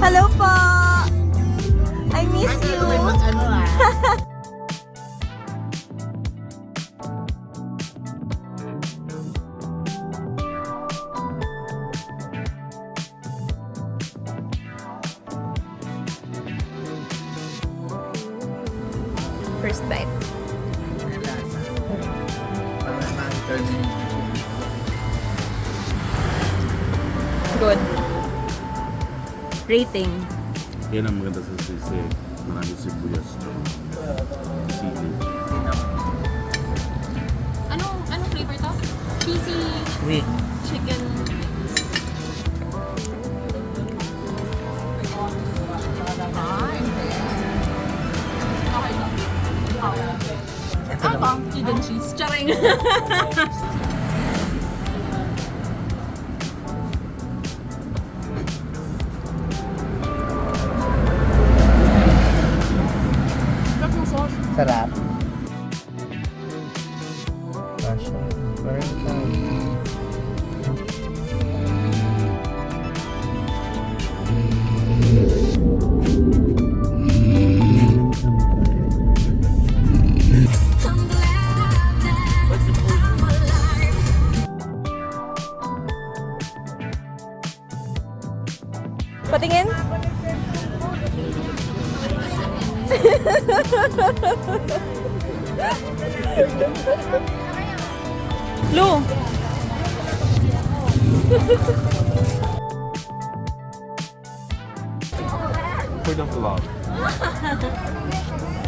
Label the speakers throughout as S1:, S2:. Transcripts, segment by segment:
S1: Hello po! I miss you! First bite. Good. Rating.
S2: Yan ang maganda sa sisig. Marami sibuyas. Sili.
S3: Anong flavor to? Cheesy
S4: Wait.
S3: chicken. Ano ba? Chicken cheese. Charing.
S4: Sarap. Passion. Parang
S1: Patingin? Lou!
S2: For the vlog.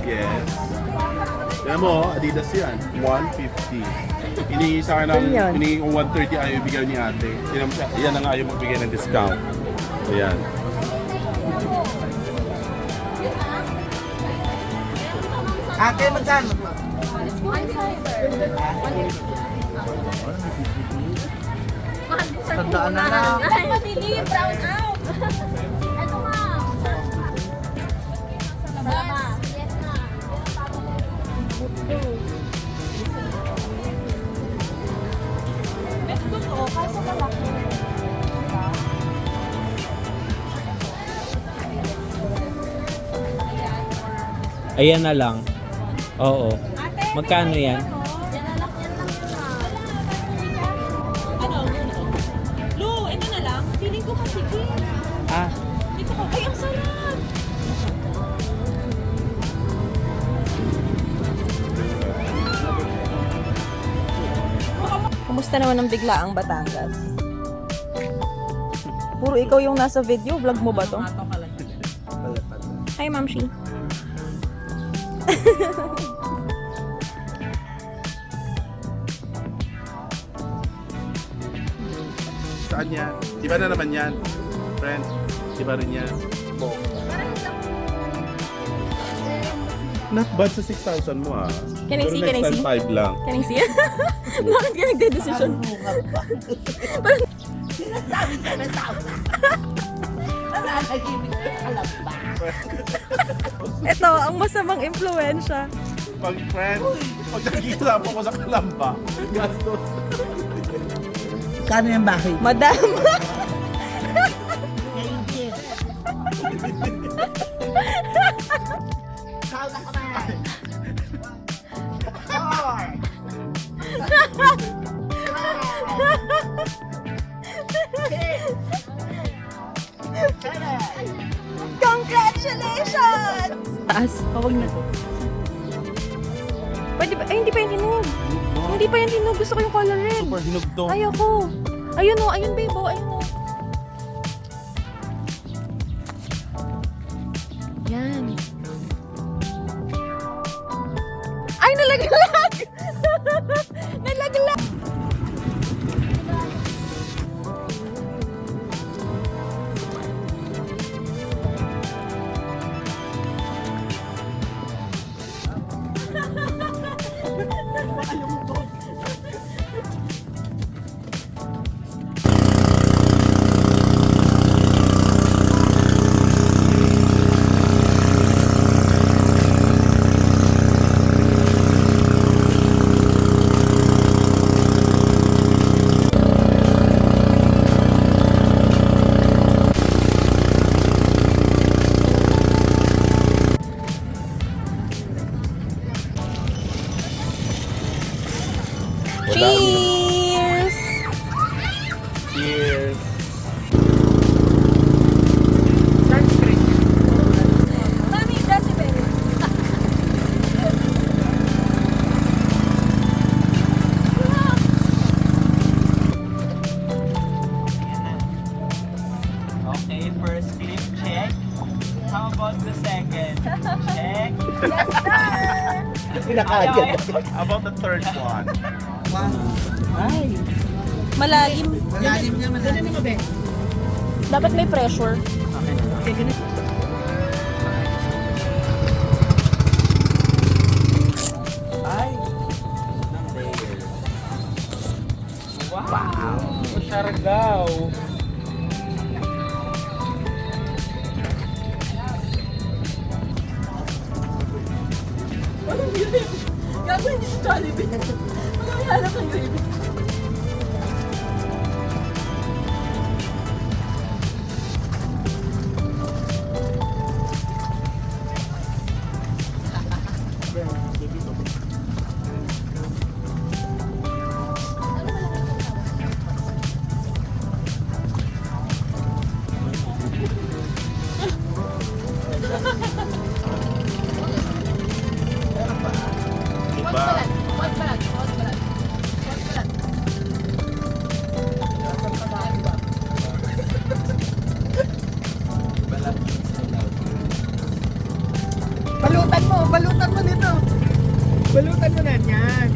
S2: Yes. Yan mo, Adidas yan. 150. Hinihingi sa akin ng, hinihingi kong 130 ayaw ibigay ni ate. Yan ang ayaw magbigay ng discount. Ayan.
S4: ate, magkano? Tandaan na lang.
S3: Ay, madili. Brown out. Ano nga? Yes na. Bet ko to. Kaso malaki.
S5: Ayan na lang. Oo. Magkano yan?
S3: Lou, ito na lang. Feeling ko kasi
S5: Ah,
S3: ito ko. Ay, ang sarap.
S1: Kumusta naman ang bigla ang Batangas? Puro ikaw yung nasa video. Vlog mo ba to? Hi, Ma'am Shi.
S2: Saan yan? Iba na naman yan. Friend, iba rin yan. Not bad sa 6,000 mo ah.
S1: Can I see? Can I see?
S2: 5 lang.
S1: Can I see? Bakit ka nagde-decision?
S4: Sinasabi ka na tao. Nananahimik ka Calamba.
S1: Ito, ang masamang impluensya.
S2: Pag friend, pag nakikita mo ko sa Calamba, gastos.
S4: Kano yung bahay?
S1: Madam.
S4: Hindi. Sao na kamay?
S1: Congratulations! Taas. Huwag na. Pwede ba? Ay, hindi pa yan hinog. Hindi pa yan hinog. Gusto ko yung color red.
S2: Super hinog to.
S1: Ayoko. Ayun o. Ayun, babe. Oh, ayun o. Yan. Ay, nalaglag! Nalaglag! Cheers!
S2: Cheers!
S3: Mami, decibel.
S5: Okay, first clip check. How about the second? Check.
S4: Pinakaagad.
S2: How about the third one?
S4: Ay.
S1: Malalim.
S4: Malalim niya, malalim. Ano ba?
S1: Dapat may pressure.
S4: Okay, ganito.
S5: Ay! Wow! Siargao!
S3: Gago, hindi si Jollibee. Magkakala ka yun.
S2: Diba?
S4: Balutan mo dito. Balutan mo na yan.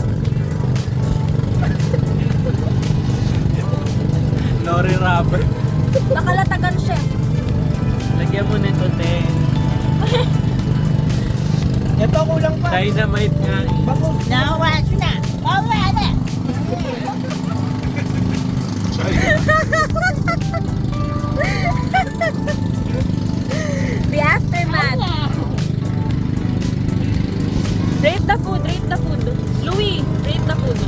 S5: Lori rubber.
S1: Nakalatagan, chef.
S5: Lagyan mo nito, te.
S4: Ito kulang pa.
S5: Dynamite nga.
S4: Bangus.
S3: Nawa na. Nawa na.
S1: The aftermath. Rate the food, rate the food. Louie, rate the food.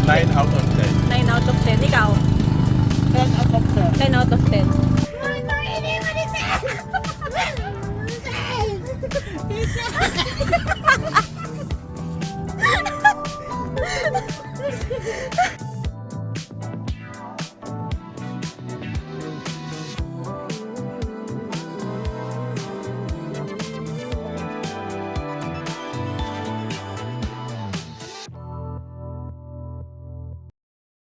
S2: 9 out of 10.
S1: 9 out of 10. Ikaw?
S4: 10 out of 10.
S1: 10 out of 10.